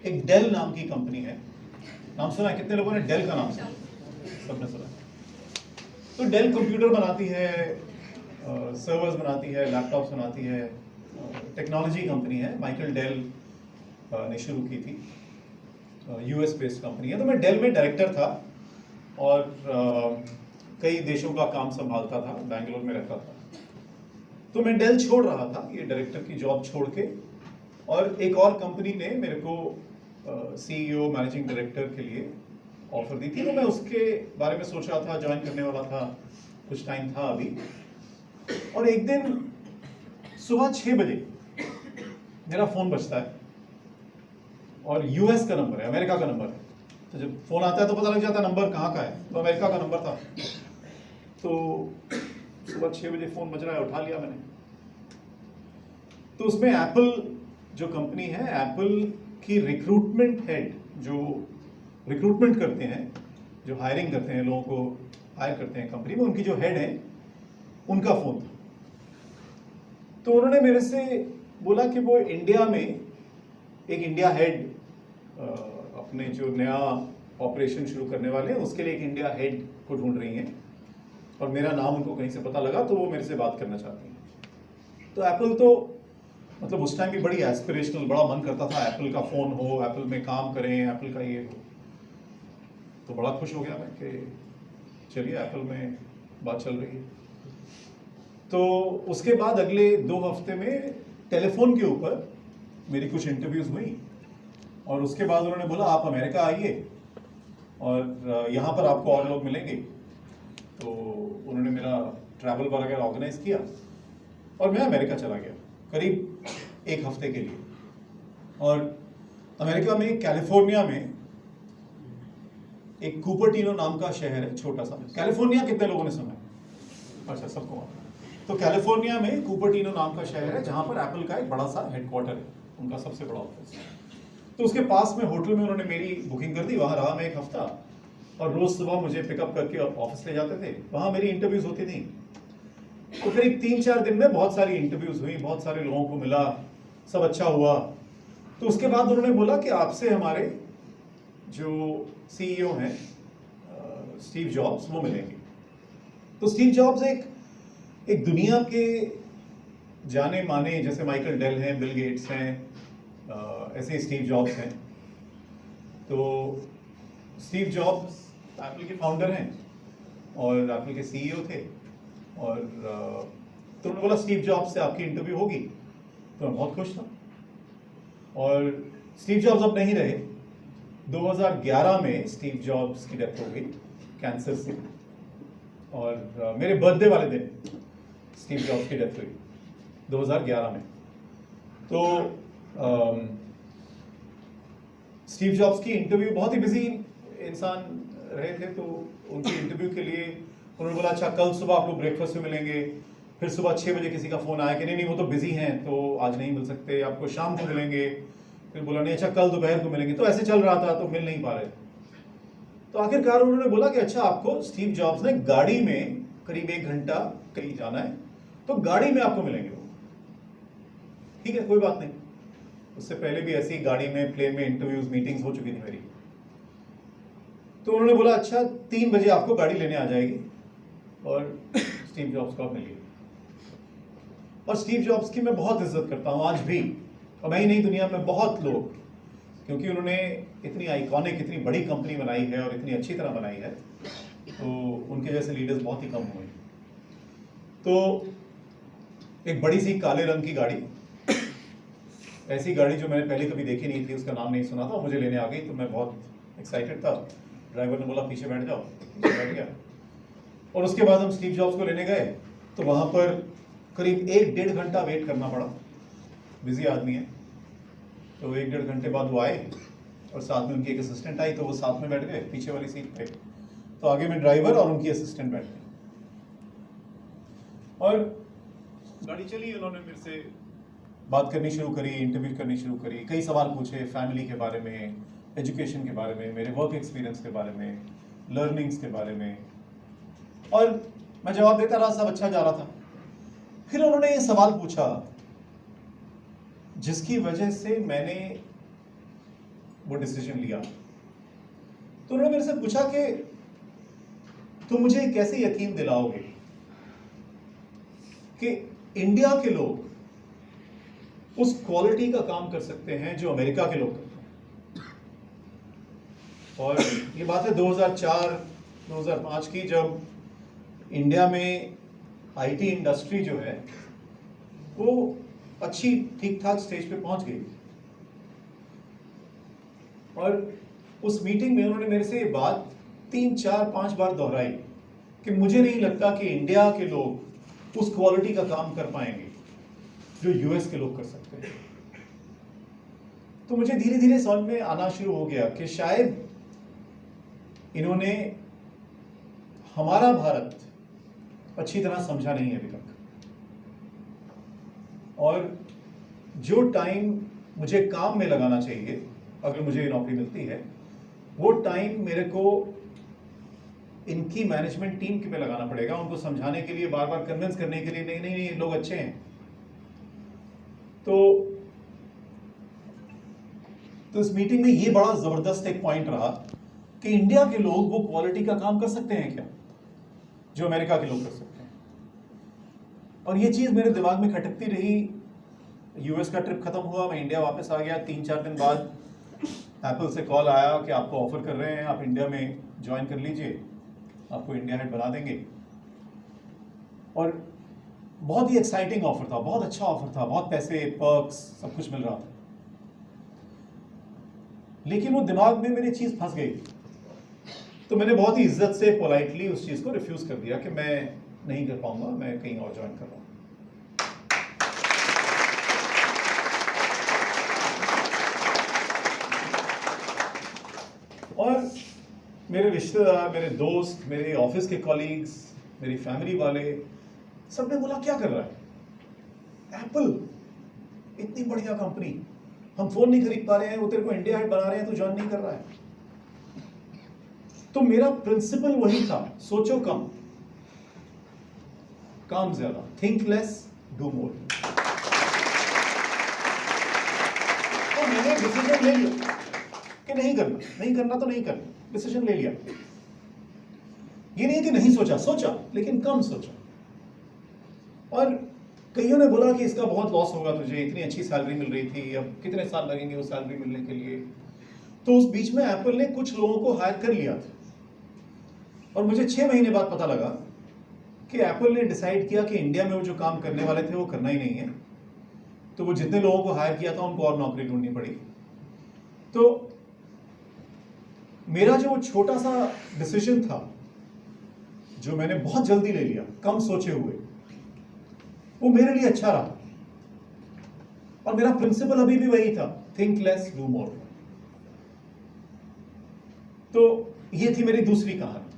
एक डेल नाम की कंपनी है। नाम सुना है? कितने लोगों ने डेल का नाम सुना? सबने सुना है। तो डेल कंप्यूटर बनाती है, सर्वर्स बनाती है, लैपटॉप्स बनाती है, टेक्नोलॉजी कंपनी है। माइकल डेल ने शुरू की थी, यूएस बेस्ड कंपनी है। तो मैं डेल में डायरेक्टर था और कई देशों का काम संभालता था, बैंगलोर में रहता था। तो मैं डेल छोड़ रहा था, ये डायरेक्टर की जॉब छोड़ के, और एक और कंपनी ने मेरे को सीईओ मैनेजिंग डायरेक्टर के लिए ऑफर दी थी। तो मैं उसके बारे में सोच रहा था, ज्वाइन करने वाला था, कुछ टाइम था अभी। और एक दिन सुबह 6 बजे मेरा फोन बजता है और यूएस का नंबर है, अमेरिका का नंबर है। तो जब फोन आता है तो पता लग जाता है नंबर कहाँ का है, तो अमेरिका का नंबर था। तो सुबह 6 बजे फोन बज रहा है, उठा लिया मैंने। तो उसमें एप्पल जो कंपनी है, एप्पल की रिक्रूटमेंट हेड, जो रिक्रूटमेंट करते हैं, जो हायरिंग करते हैं, लोगों को हायर करते हैं कंपनी में, उनकी जो हेड है, उनका फोन था। तो उन्होंने मेरे से बोला कि वो इंडिया में एक इंडिया हेड, अपने जो नया ऑपरेशन शुरू करने वाले हैं उसके लिए एक इंडिया हेड को ढूंढ रही हैं, और मेरा नाम उनको कहीं से पता लगा, तो वो मेरे से बात करना चाहती हैं। तो एप्पल तो मतलब उस टाइम भी बड़ी एस्पिरेशनल, बड़ा मन करता था एप्पल का फ़ोन हो, एप्पल में काम करें, एप्पल का ये हो। तो बड़ा खुश हो गया मैं कि चलिए एप्पल में बात चल रही है। तो उसके बाद अगले 2 हफ्ते में टेलीफोन के ऊपर मेरी कुछ इंटरव्यूज़ हुई, और उसके बाद उन्होंने बोला आप अमेरिका आइए और यहाँ पर आपको और लोग मिलेंगे। तो उन्होंने मेरा ट्रैवल वगैरह ऑर्गेनाइज किया और मैं अमेरिका चला गया करीब 1 हफ्ते के लिए। और अमेरिका में कैलिफोर्निया में एक कुपर्टिनो नाम का शहर है, छोटा सा। कैलिफोर्निया कितने लोगों ने सुना है? अच्छा, सबको आता है। तो कैलिफोर्निया में कुपर्टिनो नाम का शहर है, जहाँ पर एप्पल का एक बड़ा सा हेडक्वार्टर है, उनका सबसे बड़ा ऑफिस। तो उसके पास में होटल में उन्होंने मेरी बुकिंग कर दी। वहाँ रहा मैं 1 हफ्ता, और रोज सुबह मुझे पिकअप करके ऑफिस ले जाते थे। वहाँ मेरी इंटरव्यूज होती थी। तो करीब 3-4 दिन में बहुत सारी इंटरव्यूज हुई, बहुत सारे लोगों को मिला, सब अच्छा हुआ। तो उसके बाद उन्होंने बोला कि आपसे हमारे जो सीईओ हैं स्टीव जॉब्स, वो मिलेंगे। तो स्टीव जॉब्स एक दुनिया के जाने माने, जैसे माइकल डेल हैं, बिल गेट्स हैं, ऐसे स्टीव जॉब्स हैं। तो स्टीव जॉब्स एप्पल के फाउंडर हैं और एप्पल के सीईओ थे। और तो उन्होंने बोला स्टीव जॉब्स से आपकी इंटरव्यू होगी। तो मैं बहुत खुश था। और स्टीव जॉब्स अब नहीं रहे। 2011 में स्टीव जॉब्स की डेथ हो गई कैंसर से, और मेरे बर्थडे वाले दिन स्टीव जॉब्स की डेथ हुई 2011 में। तो स्टीव जॉब्स की इंटरव्यू, बहुत ही बिजी इंसान रहे थे, तो उनकी इंटरव्यू के लिए उन्होंने बोला अच्छा कल सुबह आप लोग ब्रेकफास्ट में मिलेंगे। फिर सुबह 6 बजे किसी का फ़ोन आया कि नहीं वो तो बिजी हैं, तो आज नहीं मिल सकते, आपको शाम को मिलेंगे। फिर बोला नहीं अच्छा कल दोपहर को मिलेंगे। तो ऐसे चल रहा था, तो मिल नहीं पा रहे। तो आखिरकार उन्होंने बोला कि अच्छा आपको स्टीव जॉब्स ने गाड़ी में करीब 1 घंटा कहीं जाना है, तो गाड़ी में आपको मिलेंगे वो। ठीक है, कोई बात नहीं। उससे पहले भी ऐसी गाड़ी में, प्लेन में इंटरव्यूज, मीटिंग्स हो चुकी थी मेरी। तो उन्होंने बोला अच्छा 3 बजे आपको गाड़ी लेने आ जाएगी और स्टीव जॉब्स को आप मिलिए। और स्टीव जॉब्स की मैं बहुत इज्जत करता हूँ आज भी, और मैं ही नहीं, दुनिया में बहुत लोग, क्योंकि उन्होंने इतनी आइकॉनिक, इतनी बड़ी कंपनी बनाई है और इतनी अच्छी तरह बनाई है। तो उनके जैसे लीडर्स बहुत ही कम हुए। तो एक बड़ी सी काले रंग की गाड़ी, ऐसी गाड़ी जो मैंने पहले कभी देखी नहीं थी, उसका नाम नहीं सुना था, मुझे लेने आ गई। तो मैं बहुत एक्साइटेड था। ड्राइवर ने बोला पीछे बैठ जाओ, पीछे बैठ गया। और उसके बाद हम स्टीव जॉब्स को लेने गए। तो वहाँ पर करीब 1-1.5 घंटा वेट करना पड़ा, बिजी आदमी है। तो 1-1.5 घंटे बाद वो आए, और साथ में उनकी एक असिस्टेंट आई। तो वो साथ में बैठ गए पीछे वाली सीट पे। तो आगे में ड्राइवर और उनकी असिस्टेंट बैठ गए, और गाड़ी चली। उन्होंने मेरे से बात करनी शुरू करी, इंटरव्यू करनी शुरू करी, कई सवाल पूछे फैमिली के बारे में, एजुकेशन के बारे में, मेरे वर्क एक्सपीरियंस के बारे में, लर्निंग्स के बारे में, और मैं जवाब देता रहा, सब अच्छा जा रहा था। फिर उन्होंने ये सवाल पूछा जिसकी वजह से मैंने वो डिसीजन लिया। तो उन्होंने मेरे से पूछा कि तुम मुझे कैसे यकीन दिलाओगे कि इंडिया के लोग उस क्वालिटी का काम कर सकते हैं जो अमेरिका के लोग करते हैं। और ये बात है 2004-2005 की, जब इंडिया में आईटी इंडस्ट्री जो है वो अच्छी ठीक ठाक स्टेज पे पहुंच गई। और उस मीटिंग में उन्होंने मेरे से ये बात 3-4-5 बार दोहराई कि मुझे नहीं लगता कि इंडिया के लोग उस क्वालिटी का काम कर पाएंगे जो यूएस के लोग कर सकते हैं। तो मुझे धीरे धीरे समझ में आना शुरू हो गया कि शायद इन्होंने हमारा भारत अच्छी तरह समझा नहीं है अभी तक। और जो टाइम मुझे काम में लगाना चाहिए अगर मुझे ये नौकरी मिलती है, वो टाइम मेरे को इनकी मैनेजमेंट टीम पे लगाना पड़ेगा, उनको समझाने के लिए, बार बार कन्विंस करने के लिए, नहीं नहीं नहीं लोग अच्छे हैं। तो इस मीटिंग में ये बड़ा जबरदस्त एक पॉइंट रहा कि इंडिया के लोग वो क्वालिटी का काम कर सकते हैं क्या जो अमेरिका के लोग कर सकते हैं। और ये चीज मेरे दिमाग में खटकती रही। यूएस का ट्रिप खत्म हुआ, मैं इंडिया वापस आ गया। 3-4 दिन बाद एप्पल से कॉल आया कि आपको ऑफर कर रहे हैं, आप इंडिया में ज्वाइन कर लीजिए, आपको इंडिया हेड बना देंगे। और बहुत ही एक्साइटिंग ऑफर था, बहुत अच्छा ऑफर था, बहुत पैसे, पर्क्स, सब कुछ मिल रहा था। लेकिन वो दिमाग में मेरी चीज फंस गई। तो मैंने बहुत ही इज्जत से, पोलाइटली उस चीज को रिफ्यूज कर दिया कि मैं नहीं कर पाऊंगा, मैं कहीं और ज्वाइन कर रहा हूं। और मेरे रिश्तेदार, मेरे दोस्त, मेरे ऑफिस के कॉलीग्स, मेरी फैमिली वाले, सबने बोला क्या कर रहा है, एप्पल इतनी बढ़िया कंपनी, हम फोन नहीं खरीद पा रहे हैं, वो तेरे को इंडिया हेड बना रहे हैं, तो ज्वाइन नहीं कर रहा है। तो मेरा प्रिंसिपल वही था, सोचो कम, काम ज्यादा, थिंक लेस, डू मोर। तो मैंने डिसीजन ले लिया कि नहीं करना, नहीं करना तो नहीं करना, डिसीजन ले लिया। ये नहीं कि नहीं सोचा, सोचा, लेकिन कम सोचा। और कईयों ने बोला कि इसका बहुत लॉस होगा तुझे, इतनी अच्छी सैलरी मिल रही थी, अब कितने साल लगेंगे वो सैलरी मिलने के लिए। तो उस बीच में एप्पल ने कुछ लोगों को हायर कर लिया था। और मुझे 6 महीने बाद पता लगा कि एप्पल ने डिसाइड किया कि इंडिया में वो जो काम करने वाले थे वो करना ही नहीं है। तो वो जितने लोगों को हायर किया था उनको और नौकरी ढूंढनी पड़ी। तो मेरा जो छोटा सा डिसीजन था, जो मैंने बहुत जल्दी ले लिया, कम सोचे हुए, वो मेरे लिए अच्छा रहा। और मेरा प्रिंसिपल अभी भी वही था, थिंक लेस, डू मोर। तो ये थी मेरी दूसरी कहानी।